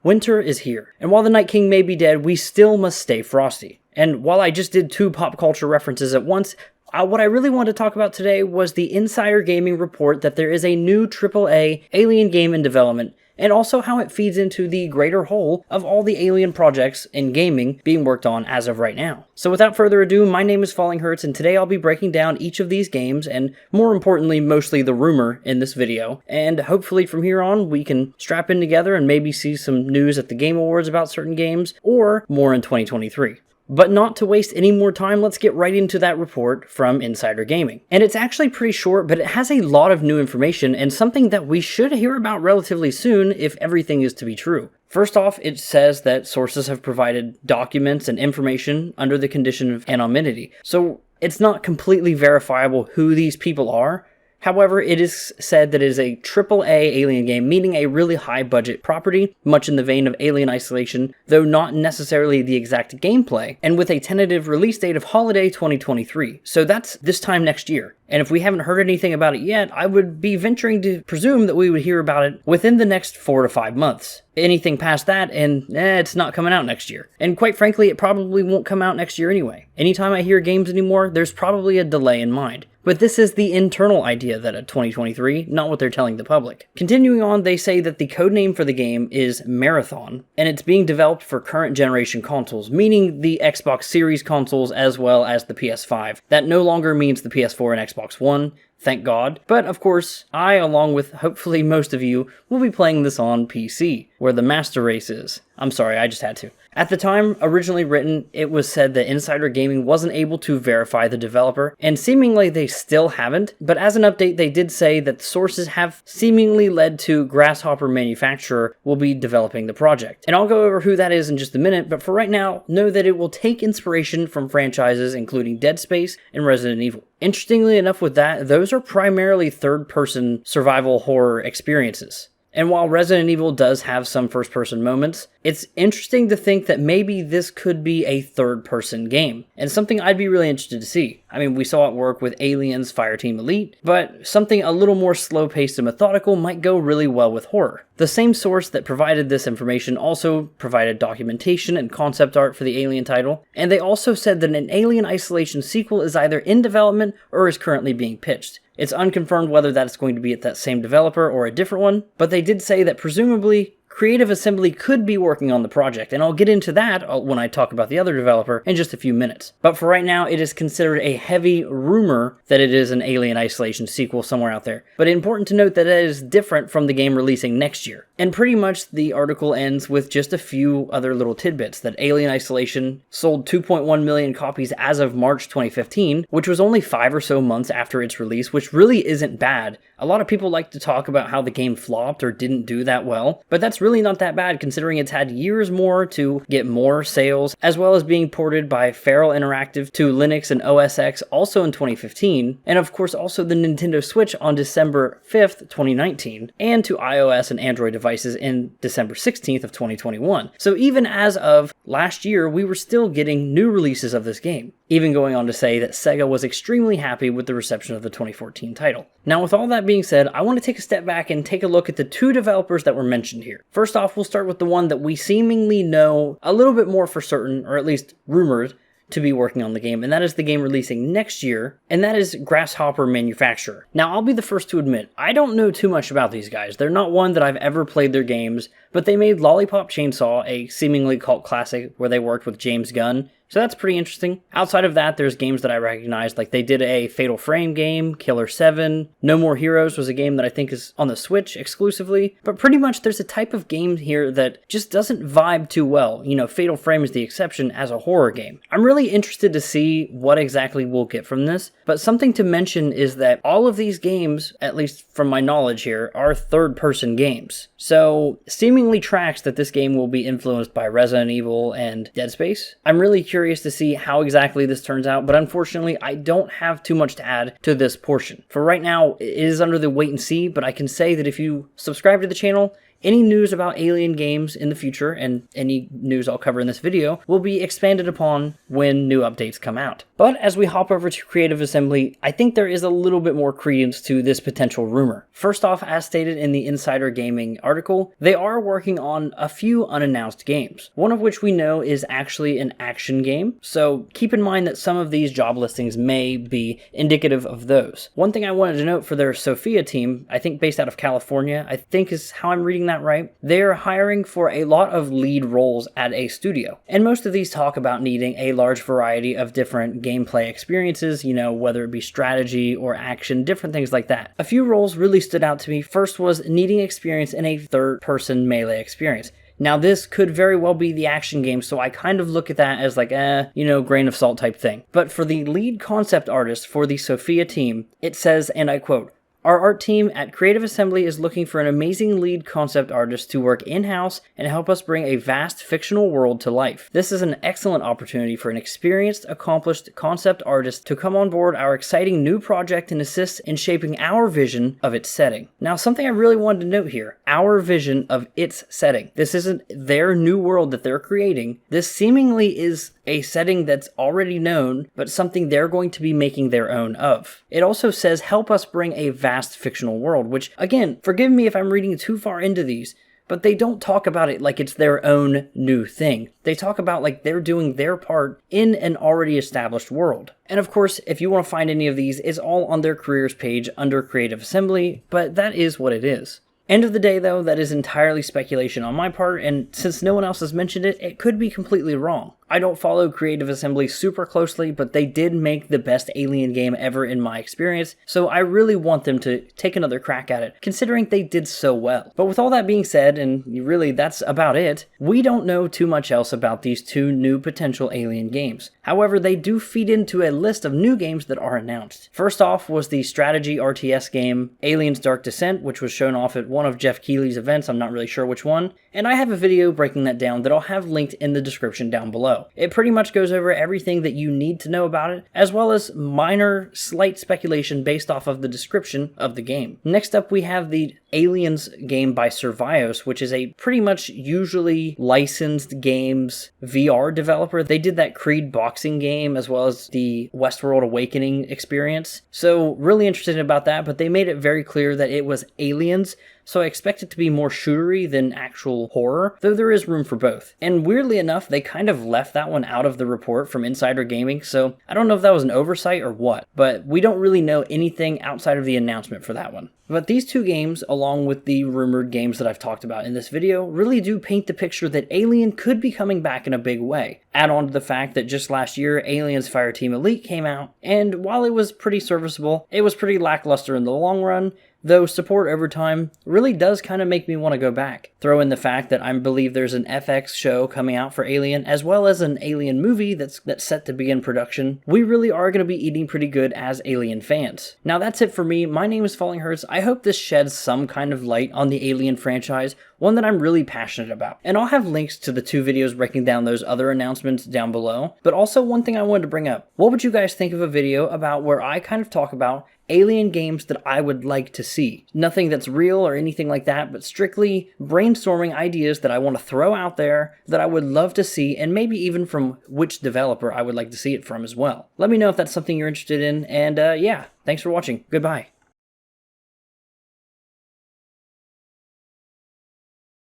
Winter is here, and while the Night King may be dead, we still must stay frosty. And while I just did 2 pop culture references at once, what I really wanted to talk about today was the Insider Gaming report that there is a new AAA Alien game in development, and also how it feeds into the greater whole of all the Alien projects in gaming being worked on as of right now. So without further ado, my name is Falling Hurts, and today I'll be breaking down each of these games, and more importantly, mostly the rumor in this video. And hopefully from here on, we can strap in together and maybe see some news at the Game Awards about certain games, or more in 2023. But not to waste any more time, let's get right into that report from Insider Gaming. And it's actually pretty short, but it has a lot of new information and something that we should hear about relatively soon if everything is to be true. First off, it says that sources have provided documents and information under the condition of anonymity. So it's not completely verifiable who these people are. However, it is said that it is a AAA Alien game, meaning a really high-budget property, much in the vein of Alien Isolation, though not necessarily the exact gameplay, and with a tentative release date of holiday 2023. So that's this time next year. And if we haven't heard anything about it yet, I would be venturing to presume that we would hear about it within the next 4 to 5 months. Anything past that, and it's not coming out next year. And quite frankly, it probably won't come out next year anyway. Anytime I hear games anymore, there's probably a delay in mind. But this is the internal idea that of 2023, not what they're telling the public. Continuing on, they say that the codename for the game is Marathon, and it's being developed for current generation consoles, meaning the Xbox Series consoles as well as the PS5. That no longer means the PS4 and Xbox One, thank God. But of course, I, along with hopefully most of you, will be playing this on PC, where the master race is. I'm sorry, I just had to. At the time originally written, it was said that Insider Gaming wasn't able to verify the developer, and seemingly they still haven't, but as an update they did say that sources have seemingly led to Grasshopper Manufacturer will be developing the project. And I'll go over who that is in just a minute, but for right now, know that it will take inspiration from franchises including Dead Space and Resident Evil. Interestingly enough with that, those are primarily third-person survival horror experiences. And while Resident Evil does have some first-person moments, it's interesting to think that maybe this could be a third-person game, and something I'd be really interested to see. I mean, we saw it work with Aliens Fireteam Elite, but something a little more slow-paced and methodical might go really well with horror. The same source that provided this information also provided documentation and concept art for the Alien title, and they also said that an Alien Isolation sequel is either in development or is currently being pitched. It's unconfirmed whether that's going to be at that same developer or a different one, but they did say that presumably Creative Assembly could be working on the project, and I'll get into that when I talk about the other developer in just a few minutes. But for right now, it is considered a heavy rumor that it is an Alien Isolation sequel somewhere out there. But important to note that it is different from the game releasing next year. And pretty much the article ends with just a few other little tidbits, that Alien Isolation sold 2.1 million copies as of March 2015, which was only 5 or so months after its release, which really isn't bad. A lot of people like to talk about how the game flopped or didn't do that well, but that's really not that bad considering it's had years more to get more sales, as well as being ported by Feral Interactive to Linux and OS X also in 2015, and of course also the Nintendo Switch on December 5th, 2019, and to iOS and Android devices in December 16th of 2021. So even as of last year, we were still getting new releases of this game, even going on to say that Sega was extremely happy with the reception of the 2014 title. Now with all that being said, I want to take a step back and take a look at the 2 developers that were mentioned here. First off, we'll start with the one that we seemingly know a little bit more for certain, or at least rumored, to be working on the game, and that is the game releasing next year, and that is Grasshopper Manufacturer. Now, I'll be the first to admit, I don't know too much about these guys. They're not one that I've ever played their games, but they made Lollipop Chainsaw, a seemingly cult classic where they worked with James Gunn, so that's pretty interesting. Outside of that, there's games that I recognized, like they did a Fatal Frame game, Killer 7, No More Heroes was a game that I think is on the Switch exclusively, but pretty much there's a type of game here that just doesn't vibe too well. You know, Fatal Frame is the exception as a horror game. I'm really interested to see what exactly we'll get from this, but something to mention is that all of these games, at least from my knowledge here, are third-person games. So, seemingly tracks that this game will be influenced by Resident Evil and Dead Space. I'm really curious to see how exactly this turns out, but unfortunately I don't have too much to add to this portion. For right now, it is under the wait and see, but I can say that if you subscribe to the channel Any news about Alien games in the future, and any news I'll cover in this video, will be expanded upon when new updates come out. But as we hop over to Creative Assembly, I think there is a little bit more credence to this potential rumor. First off, as stated in the Insider Gaming article, they are working on a few unannounced games, one of which we know is actually an action game, so keep in mind that some of these job listings may be indicative of those. One thing I wanted to note for their Sophia team, I think based out of California, I think is how I'm reading that right, they're hiring for a lot of lead roles at a studio. And most of these talk about needing a large variety of different gameplay experiences, whether it be strategy or action, different things like that. A few roles really stood out to me. First was needing experience in a third-person melee experience. Now, this could very well be the action game, so I kind of look at that as like, grain of salt type thing. But for the lead concept artist for the Sophia team, it says, and I quote, "Our art team at Creative Assembly is looking for an amazing lead concept artist to work in-house and help us bring a vast fictional world to life. This is an excellent opportunity for an experienced, accomplished concept artist to come on board our exciting new project and assist in shaping our vision of its setting." Now, something I really wanted to note here, our vision of its setting. This isn't their new world that they're creating. This seemingly is a setting that's already known, but something they're going to be making their own of. It also says, help us bring a vast fictional world, which, again, forgive me if I'm reading too far into these, but they don't talk about it like it's their own new thing. They talk about like they're doing their part in an already established world. And of course, if you want to find any of these, it's all on their careers page under Creative Assembly, but that is what it is. End of the day, though, that is entirely speculation on my part, and since no one else has mentioned it, it could be completely wrong. I don't follow Creative Assembly super closely, but they did make the best Alien game ever in my experience, so I really want them to take another crack at it, considering they did so well. But with all that being said, and really that's about it, we don't know too much else about these two new potential Alien games. However, they do feed into a list of new games that are announced. First off was the strategy RTS game Aliens Dark Descent, which was shown off at one of Jeff Keighley's events, I'm not really sure which one, and I have a video breaking that down that I'll have linked in the description down below. It pretty much goes over everything that you need to know about it, as well as minor, slight speculation based off of the description of the game. Next up, we have the Aliens game by Survios, which is a pretty much usually licensed games VR developer. They did that Creed boxing game as well as the Westworld Awakening experience. So really interested about that, but they made it very clear that it was Aliens, so I expect it to be more shootery than actual horror, though there is room for both. And weirdly enough, they kind of left that one out of the report from Insider Gaming, so I don't know if that was an oversight or what, but we don't really know anything outside of the announcement for that one. But these two games, along with the rumored games that I've talked about in this video, really do paint the picture that Alien could be coming back in a big way. Add on to the fact that just last year, Aliens Fireteam Elite came out, and while it was pretty serviceable, it was pretty lackluster in the long run, though support over time really does kind of make me want to go back. Throw in the fact that I believe there's an FX show coming out for Alien, as well as an Alien movie that's set to begin production. We really are going to be eating pretty good as Alien fans. Now that's it for me. My name is Falling Hurts. I hope this sheds some kind of light on the Alien franchise, one that I'm really passionate about. And I'll have links to the two videos breaking down those other announcements down below. But also one thing I wanted to bring up. What would you guys think of a video about where I kind of talk about Alien games that I would like to see? Nothing that's real or anything like that, but strictly brainstorming ideas that I want to throw out there that I would love to see, and maybe even from which developer I would like to see it from as well. Let me know if that's something you're interested in, and yeah, thanks for watching. Goodbye.